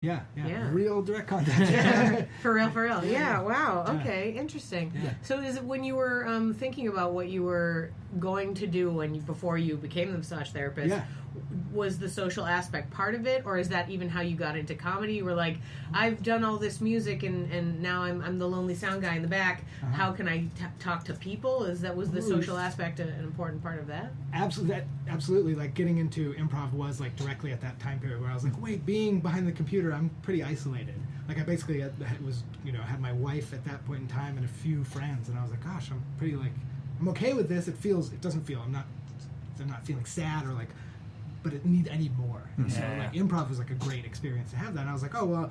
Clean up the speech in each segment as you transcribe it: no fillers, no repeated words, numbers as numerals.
Yeah. Yeah. Real direct contact. For real. Yeah, wow. Okay, interesting. Yeah. So is it when you were thinking about what you were going to do before you became the massage therapist, was the social aspect part of it, or is that even how you got into comedy? You were like, I've done all this music and now I'm the lonely sound guy in the back. How can I talk to people? Was the social aspect an important part of that? Absolutely. Like getting into improv was like directly at that time period where I was like, wait, being behind the computer, I'm pretty isolated. Like I basically had my wife at that point in time and a few friends, and I was like, gosh, I'm okay with this. It doesn't feel, I'm not feeling sad or like, but I need more. And so like improv was like a great experience to have that. And I was like, oh well,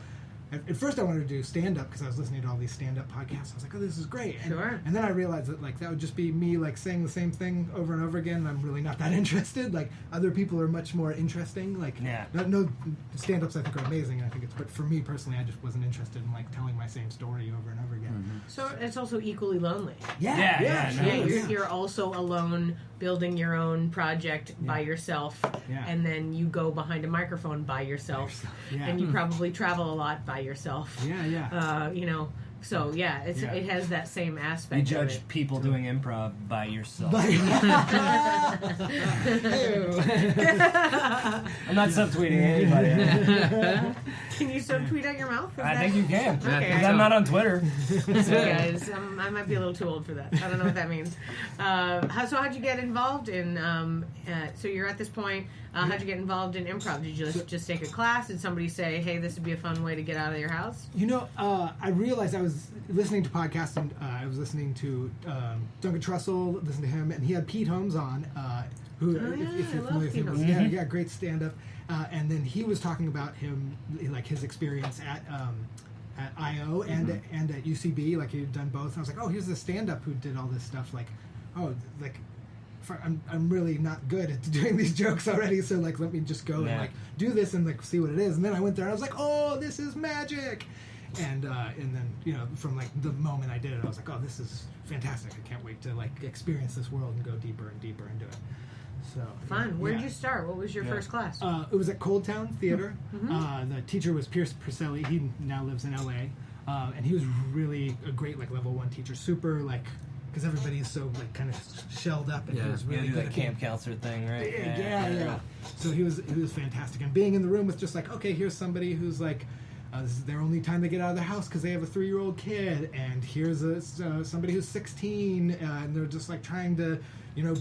at first I wanted to do stand-up because I was listening to all these stand-up podcasts. I was like, oh, this is great. And then I realized that like that would just be me like saying the same thing over and over again, and I'm really not that interested. Like other people are much more interesting. Like no stand-ups I think are amazing, and I think but for me personally, I just wasn't interested in like telling my same story over and over again. So it's also equally lonely. Sure. You're also alone building your own project by yourself, and then you go behind a microphone by yourself. And you probably travel a lot by yourself. So it has that same aspect. You judge people doing improv by yourself. I'm not subtweeting anybody. Can you subtweet out your mouth? I think you can. Okay. I'm not on Twitter. So guys, I might be a little too old for that. I don't know what that means. How'd you get involved in? So you're at this point. How'd you get involved in improv? Did you just take a class? Did somebody say, "Hey, this would be a fun way to get out of your house"? I realized I was listening to podcasts, and I was listening to Duncan Trussell, listening to him, and he had Pete Holmes on, who, if you're familiar with him, great stand-up. And then he was talking about him, like his experience at I.O. and at UCB, like he'd done both. And I was like, oh, here's the stand-up who did all this stuff. Like, I'm really not good at doing these jokes already, so like let me just go and like do this and like see what it is. And then I went there and I was like, oh, this is magic. And then from like the moment I did it, I was like, oh, this is fantastic. I can't wait to like experience this world and go deeper and deeper into it. So fun. Where did you start? What was your first class? It was at Cold Town Theater. The teacher was Pierce Purcelli. He now lives in LA, and he was really a great like level 1 teacher. Super like, because everybody is so like kind of shelled up, and he was really good. The camp counselor thing, right? Yeah. So he was fantastic, and being in the room with just like, okay, here's somebody who's like, this is their only time they get out of the house because they have a 3-year-old kid, and here's somebody who's 16, and they're just like trying to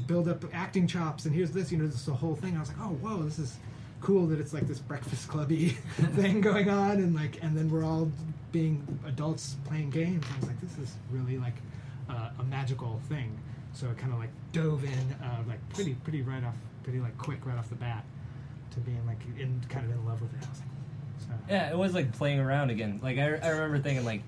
build up acting chops, and here's this, this is the whole thing. I was like, oh, whoa, this is cool that it's like this Breakfast Clubby thing going on, and then we're all being adults playing games. I was like, this is really like a magical thing. So it kind of like dove in like pretty quick right off the bat to being like kind of in love with it. I was like, yeah, it was like playing around again. Like I remember thinking like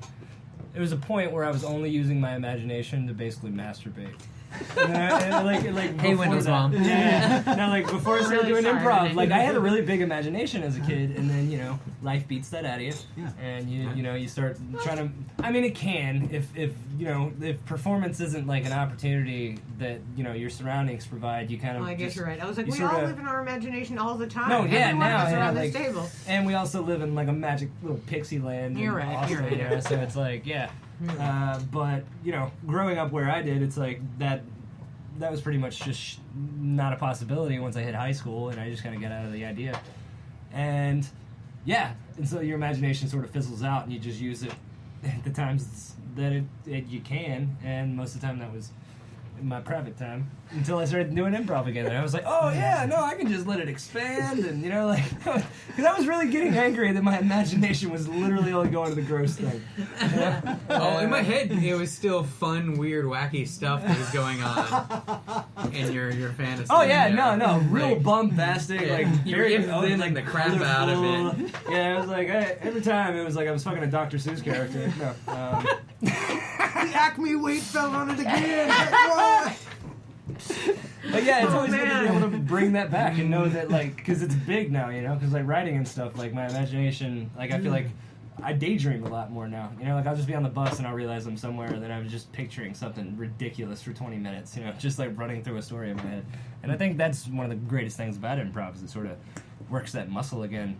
it was a point where I was only using my imagination to basically masturbate. Hey, Wendell's mom. Now, like before I started doing improv, like I had a really big imagination as a kid, and then life beats that out of you, and you start trying to. I mean, it can if performance isn't like an opportunity that your surroundings provide. You kind of. I guess you're right. I was like, we all live in our imagination all the time. No, yeah, now around this table, and we also live in like a magic little pixie land. You're right. You're right. So it's like but growing up where I did, it's like that was pretty much just not a possibility once I hit high school, and I just kind of got out of the idea. And so your imagination sort of fizzles out, and you just use it at the times that you can, and most of the time that was in my private time until I started doing improv again. And I was like, oh yeah, no, I can just let it expand, and because I was really getting angry that my imagination was literally only going to the gross thing. In my head, it was still fun, weird, wacky stuff that was going on in your fantasy. Oh yeah, no, real bombastic, like very like the crap out of it. Yeah, it was like every time it was like I was fucking a Dr. Seuss character. No. The Acme weight fell on it again. But yeah, it's always good to be able to bring that back and know that, like, because it's big now, because like writing and stuff, like my imagination, like I feel like I daydream a lot more now. Like I'll just be on the bus and I'll realize I'm somewhere and then I'm just picturing something ridiculous for 20 minutes, just like running through a story in my head. And I think that's one of the greatest things about improv is it sort of works that muscle again.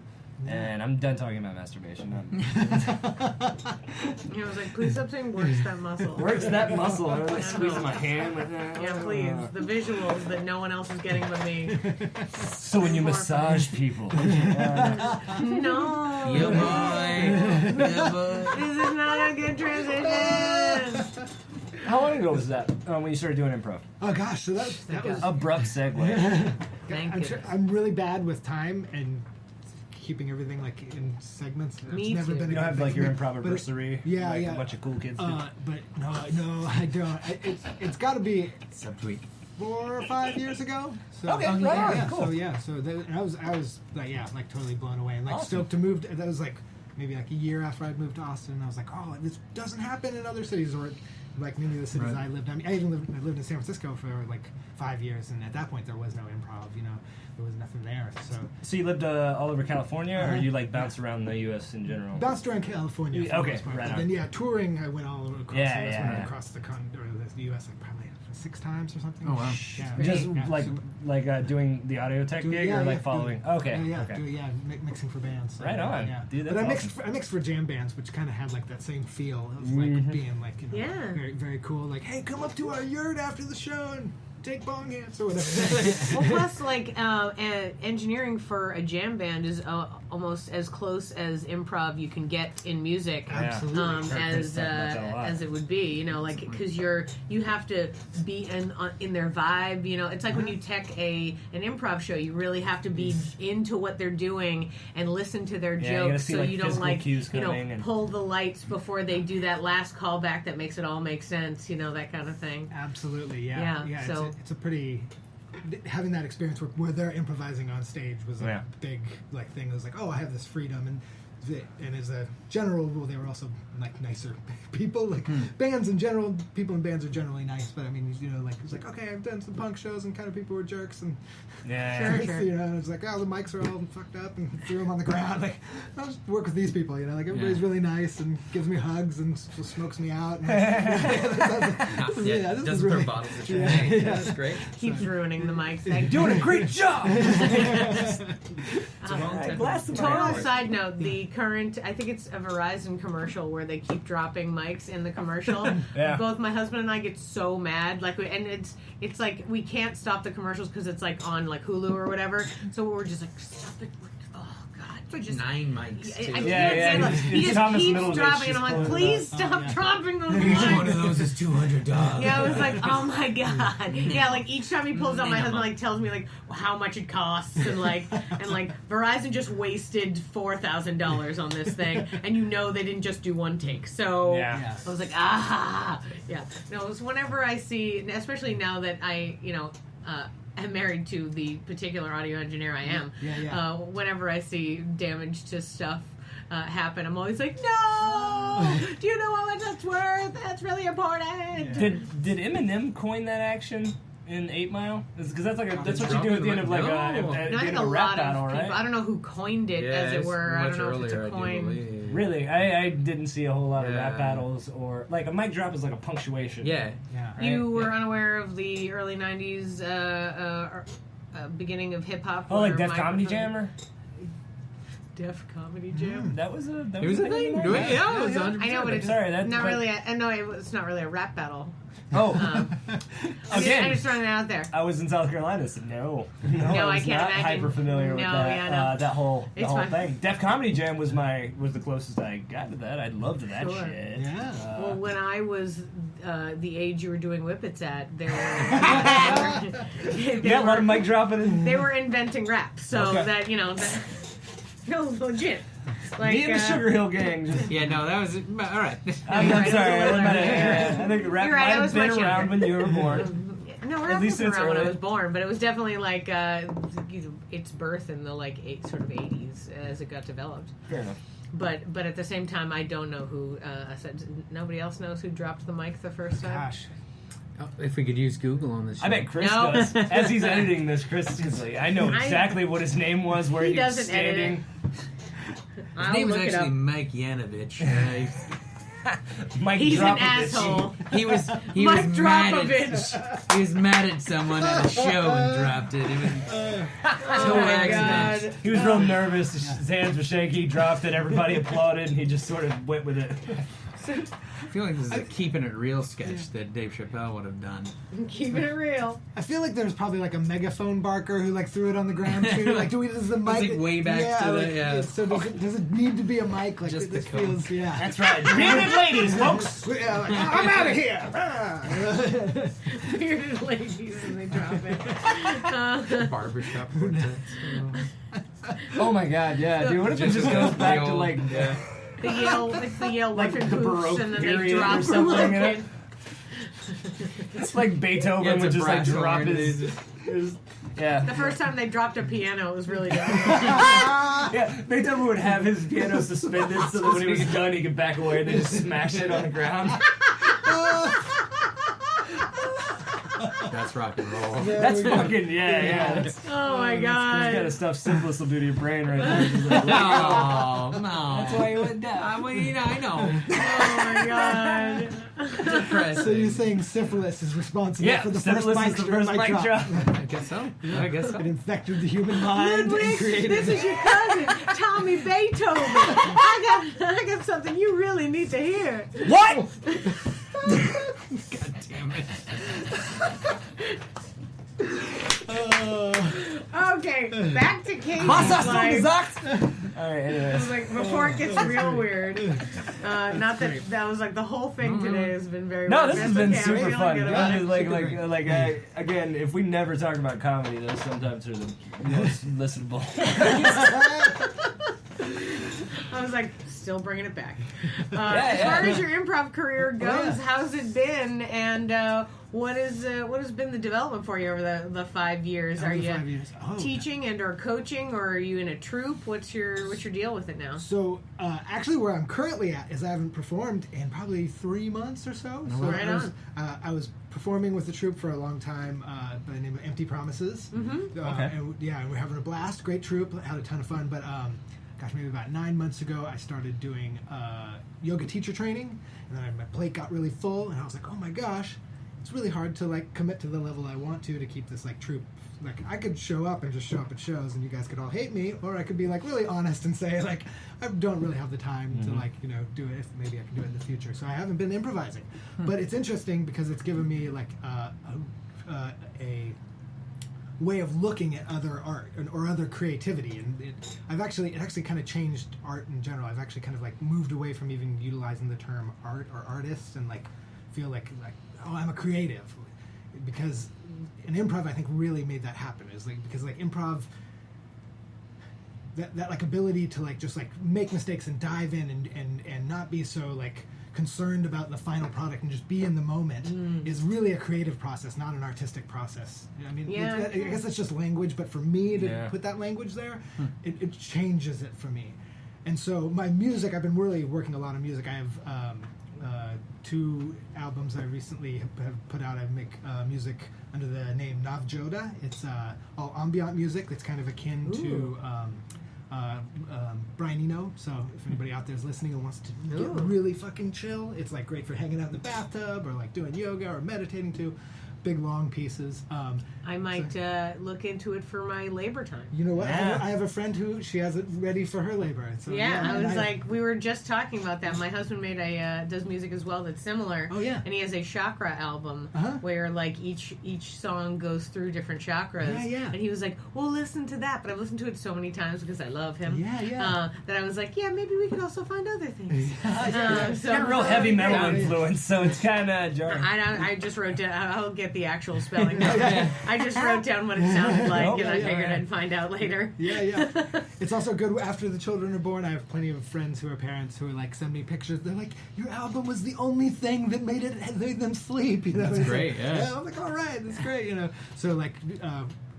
And I'm done talking about masturbation. I was like, please stop saying works that muscle. Works that muscle. I'm like squeezing my hand. Like, Yeah, please. The visuals that no one else is getting but me. So when you massage people. No. Yeah, boy. Yeah, boy. This is not a good transition. How long ago was that when you started doing improv? Oh gosh, so that was Abrupt segue. Thank I'm, you. I'm really bad with time and keeping everything like in segments. Me It's never too. been a You don't good have thing like for your me. improv But anniversary. yeah, like yeah. A bunch of cool kids do. But no, I don't. It's got to be Subtweet. 4 or 5 years ago. So, Okay, right on, yeah, cool. So I was like, yeah, like totally blown away and like Awesome. stoked to move. That was like maybe like a year after I'd moved to Austin. And I was like, oh, this doesn't happen in other cities or like many of the cities Right. I lived. I mean, I lived in San Francisco for like 5 years, and at that point there was no improv. You know, there was nothing there. So So you lived all over California, or Uh-huh. you like bounced around the U.S. in general? bounced around California. For Okay, the most part. right But on. then touring, I went all over across Yeah, the US, yeah, went yeah. across the U.S. like probably 6 times or something. Oh, wow. Yeah. Just Yeah, like doing the audio tech Do- gig, yeah, or like yeah, following. do- Okay, yeah, okay. mixing for bands. So, Right on. Yeah. Dude, that's but awesome. I mixed for jam bands, which kind of had like that same feel. It was like Mhm. being like Yeah. very very cool. Like, hey, come up to our yurt after the show and take bong hits or whatever. Well, plus, like, engineering for a jam band is almost as close as improv you can get in music. Absolutely. As That's a lot. as it would be, you know, like because you have to be in their vibe, you know. It's like when you tech an improv show, you really have to be into what they're doing and listen to their Yeah, you gotta jokes, see, so like, you don't physical like cues you know coming and- pull the lights before they do that last callback that makes it all make sense, you know, that kind of thing. Absolutely, Yeah, yeah. so- It's a pretty having that experience where they're improvising on stage was a Yeah. big like thing. It was like, oh, I have this freedom, and as a general rule, they were also like nicer people. Like bands in general, people in bands are generally nice, but I mean, you know, like it's like, okay, I've done some punk shows and kind of people were jerks and Yeah. Sure. you know, and it's like, oh, the mics are all fucked up and threw them on the ground. Like, I'll just work with these people, you know, like everybody's really nice and gives me hugs and smokes me out. And Yeah, this is doesn't really, throw bottles at your head. Yeah, that's great. Keeps ruining the mic. Thank you. Doing a great job. It's a long time. Total side note, the current, I think it's a Verizon commercial where they keep dropping mics in the commercial. Yeah. Both my husband and I get so mad, like, and it's like we can't stop the commercials because it's like on like Hulu or whatever. So we're just like, stop it! Oh God, It's like just 9 mics, I too. can't Yeah, stand yeah, it. it's He just Thomas keeps Middleditch dropping, and just I'm like, pulling it please up. stop yeah. dropping those Each one mics. of those is $200. Yeah, I was like, oh my god. Yeah, like each time he pulls out, my Minimum. husband like tells me like how much it costs and like Verizon just wasted $4,000 on this thing, and you know they didn't just do one take. So Yeah. I was like, yeah. No, it's whenever I see, especially now that I, am married to the particular audio engineer I am. Yeah. Whenever I see damage to stuff happen, I'm always like, no! Do you know how much that's worth? That's really important. Did Eminem coin that action in 8 Mile? Because that's like that's what you do at the end of like No. at No, the I end think of a a rap lot battle, of people. right? I don't know who coined it, as it were. I don't know if it's a coin. Really, I didn't see a whole lot of rap Yeah. battles or like a mic drop is like a punctuation. Yeah. Yeah. Right? You were Yeah. unaware of the early '90s beginning of hip hop. Oh, like where Def Comedy microphone- Jammer. Def Comedy Jam. That was a It was a thing. in Yeah, there? it was 100%. I know, but it's Sorry, that's not really. No, it's not really a rap battle. Oh, I'm again, just throwing that out there. I was in South Carolina, so no, No, I I was can't not imagine. hyper familiar with No, that. yeah, no. That whole It's fine. thing. Def Comedy Jam was the closest I got to that. I loved that Sure. shit. Yeah. Well, when I was the age you were doing whippets at, there were, Yeah, a lot of mic dropping. they were inventing rap, so Okay. that that feels legit. Like, Me and the Sugar Hill Gang. Just, Yeah, no, that was all right. I'm You're right, sorry. it was a little I earlier. think rap You're right, might I have was been much around younger. when you were born. No, At rap least wasn't it's around when I early. was born, but it was definitely like its birth in the sort of 80s as it got developed. Fair enough. But at the same time, I don't know who. I said nobody else knows who dropped the mic the first time. Gosh. Oh, if we could use Google on this show. I bet Chris No. does. As he's editing this, Chris is like, I know exactly what his name was, where He he was doesn't edit standing. His I'll name was look it actually up. Mike Yanovich. Mike He's an Dropovich. asshole. He was Mike mad Dropovich. at he was mad at someone at a show and dropped it. It was Oh my god. He was real nervous. His hands were shaky. He dropped it. Everybody applauded, and he just sort of went with it. I feel like this is a keeping it real sketch that Dave Chappelle would have done. Keeping it real. I feel like there's probably like a megaphone barker who like threw it on the ground too. Like, does the mic? like way back to the- yeah. So does it need to be a mic? Like Just this the code. feels That's right. Bearded ladies, folks. Yeah, like, I'm out of here. Bearded ladies and they drop it. Barbershop quartet. Oh my god, yeah, dude. What if it just goes back to like The Yale, it's the Yale like working the hoops, Baroque and then they period drop or her something? You know? like It's like Beethoven Yeah, it's would a just like brass drop horn. his yeah. The first time they dropped a piano, it was really difficult. Yeah, Beethoven would have his piano suspended so that when he was done, he could back away and then just smash it on the ground. That's rock and roll. That's fucking yeah. That's Oh my the kind god. of stuff Simplest will do to your brain right there. Just like, No, no. That's why he went down. I mean, I know. Oh my god. Depressing. So you're saying syphilis is responsible Yeah, for the Syphilis first is the first mic drop. I guess so. I guess so. It infected the human mind and Ludwig, created. this is your cousin, Tommy Beethoven. I got something you really need to hear. What? God damn it. Okay, back to Casey's Was hast du life. gesagt? All right, I anyways. was like, before it gets real weird. Not that was like the whole thing today has been very. No, weird. this has That's been okay, I'm super feeling fun. good about This it. is again, if we never talk about comedy, those sometimes are the most listenable. I was like, still bringing it back. As yeah. far as your improv career goes, yeah. how's it been? And what has been the development for you over the 5 years? Are you 5 years. Oh. teaching and or coaching, or are you in a troupe? What's your deal with it now? So actually, where I'm currently at is I haven't performed in probably 3 months or so. So Right I was performing with the troupe for a long time by the name of Empty Promises. Mm-hmm. Okay. And we're having a blast. Great troupe. Had a ton of fun. But maybe about 9 months ago, I started doing yoga teacher training, and then my plate got really full, and I was like, oh my gosh, it's really hard to like commit to the level I want to keep this like troupe. Like I could show up and just show up at shows, and you guys could all hate me, or I could be like really honest and say like I don't really have the time to like do it. If maybe I can do it in the future. So I haven't been improvising, but it's interesting because it's given me like a way of looking at other art or other creativity, and it actually kind of changed art in general. I've actually kind of like moved away from even utilizing the term art or artist, and like feel like oh, I'm a creative, because in improv I think really made that happen. Is like because like improv, that like ability to like just like make mistakes and dive in and not be so like concerned about the final product and just be in the moment is really a creative process, not an artistic process. I mean, Yeah. I guess that's just language, but for me to Yeah. put that language there, it changes it for me. And so my music, I've been really working a lot on music. I have 2 albums I recently have put out. I make music under the name Nav Jodha. It's all ambient music. It's kind of akin to Brian Eno. So if anybody out there is listening and wants to get Ooh. really fucking chill, it's like great for hanging out in the bathtub or like doing yoga or meditating too. Big long pieces. I might look into it for my labor time. You know what? Yeah. I have a friend who she has it ready for her labor. So, Yeah, I and was like, we were just talking about that. My husband does music as well that's similar. Oh, yeah. And he has a chakra album where like each song goes through different chakras. Yeah, yeah. And he was like, well, listen to that. But I've listened to it so many times because I love him. Yeah. That I was like, yeah, maybe we could also find other things. It's got a real heavy metal influence, so it's kind of jarring. I just wrote down. I'll get the actual spelling. I just wrote down what it sounded like, and I figured I'd find out later. Yeah. It's also good after the children are born. I have plenty of friends who are parents who are like, send me pictures. They're like, your album was the only thing that made them sleep. You know, That's It's great, like, yeah. I'm like, all right, that's great. You know, so like,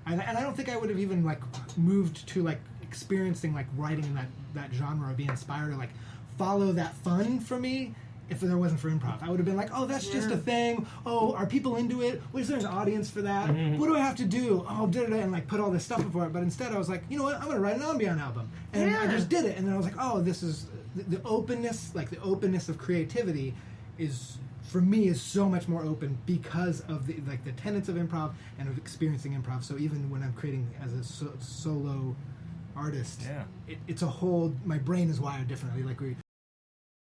and I don't think I would have even like moved to like experiencing like writing in that genre or be inspired or like follow that fun for me if there wasn't for improv. I would have been like, oh, that's just a thing. Oh, are people into it? Well, is there an audience for that? What do I have to do? Oh, and like put all this stuff before it. But instead I was like, you know what? I'm going to write an ambient album. And I just did it. And then I was like, oh, this is the openness, like the openness of creativity, is for me is so much more open because of the tenets of improv and of experiencing improv. So even when I'm creating as a solo artist, it's a whole. My brain is wired differently. Like